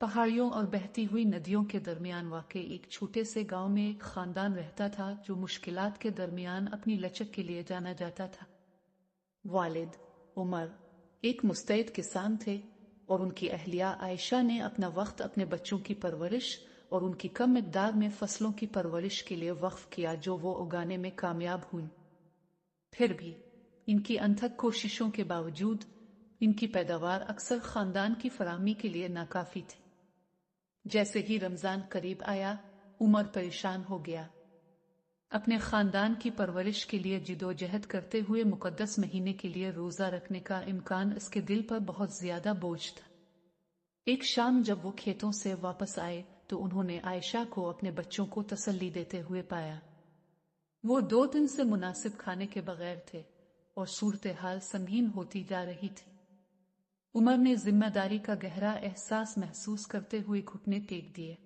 पहाड़ियों और बहती हुई नदियों के दरमियान वाक़ई एक छोटे से गांव में एक खानदान रहता था जो मुश्किलात के दरमियान अपनी लचक के लिए जाना जाता था। वालिद उमर एक मुस्तैद किसान थे और उनकी अहलिया आयशा ने अपना वक्त अपने बच्चों की परवरिश और उनकी कम मिकदार में फसलों की परवरिश के लिए वक्फ किया जो वो उगाने में कामयाब हुई। फिर भी इनकी अनथक कोशिशों के बावजूद इनकी पैदावार अक्सर खानदान की फराहमी के लिए नाकाफी थी। जैसे ही रमजान करीब आया, उमर परेशान हो गया। अपने खानदान की परवरिश के लिए जिदोजहद करते हुए मुकद्दस महीने के लिए रोजा रखने का इम्कान इसके दिल पर बहुत ज्यादा बोझ था। एक शाम जब वो खेतों से वापस आए तो उन्होंने आयशा को अपने बच्चों को तसल्ली देते हुए पाया। वो 2 दिन से मुनासिब खाने के बगैर थे और सूरत हाल संगीन होती जा रही थी। उमर ने जिम्मेदारी का गहरा एहसास महसूस करते हुए घुटने टेक दिए।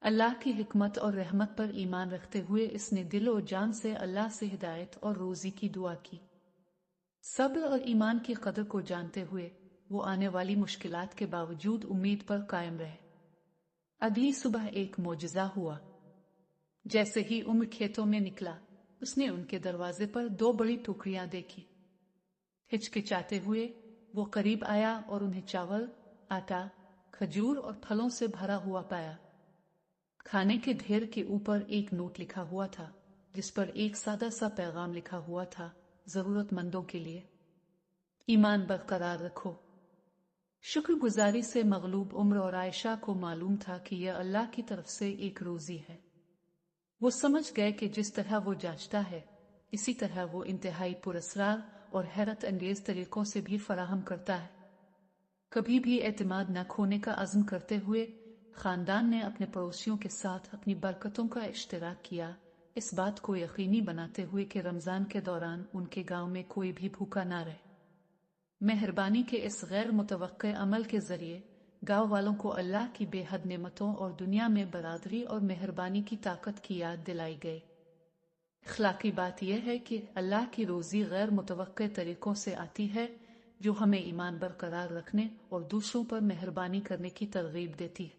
अल्लाह की हिकमत और रहमत पर ईमान रखते हुए इसने दिल और जान से अल्लाह से हिदायत और रोजी की दुआ की। सब्र और ईमान की कदर को जानते हुए वो आने वाली मुश्किलात के बावजूद उम्मीद पर कायम रहे। अगली सुबह एक मोजज़ा हुआ। जैसे ही उमर खेतों में निकला, उसने उनके दरवाजे पर 2 बड़ी टोकरियां देखी। हिचकिचाते हुए वो करीब आया और उन्हें चावल, आटा, खजूर और फलों से भरा हुआ पाया। खाने के ढेर के ऊपर एक नोट लिखा हुआ था जिस पर एक सादा सा पैगाम लिखा हुआ था, जरूरतमंदों के लिए ईमान बरकरार रखो। शुक्रगुजारी से मगलूब उम्र और आयशा को मालूम था कि यह अल्लाह की तरफ से एक रोजी है। वो समझ गए कि जिस तरह वो जांचता है, इसी तरह वो इंतहाई पुरस्कार और हैरत अंगेज तरीकों से भी फराहम करता है। कभी भी एतमाद न खोने का अज़्म करते हुए खानदान ने अपने पड़ोसियों के साथ अपनी बरकतों का इश्तराक किया, इस बात को यकीनी बनाते हुए कि रमजान के दौरान उनके गांव में कोई भी भूखा ना रहे। मेहरबानी के इस गैर मुतवक्के अमल के जरिए गांव वालों को अल्लाह की बेहद नेमतों और दुनिया में बरादरी और मेहरबानी की ताकत की याद दिलाई गई। इखलाकी बात यह है कि अल्लाह की रोजी गैर मुतवक्के तरीकों से आती है जो हमें ईमान बरकरार रखने और दूसरों पर मेहरबानी करने की तरगीब देती है।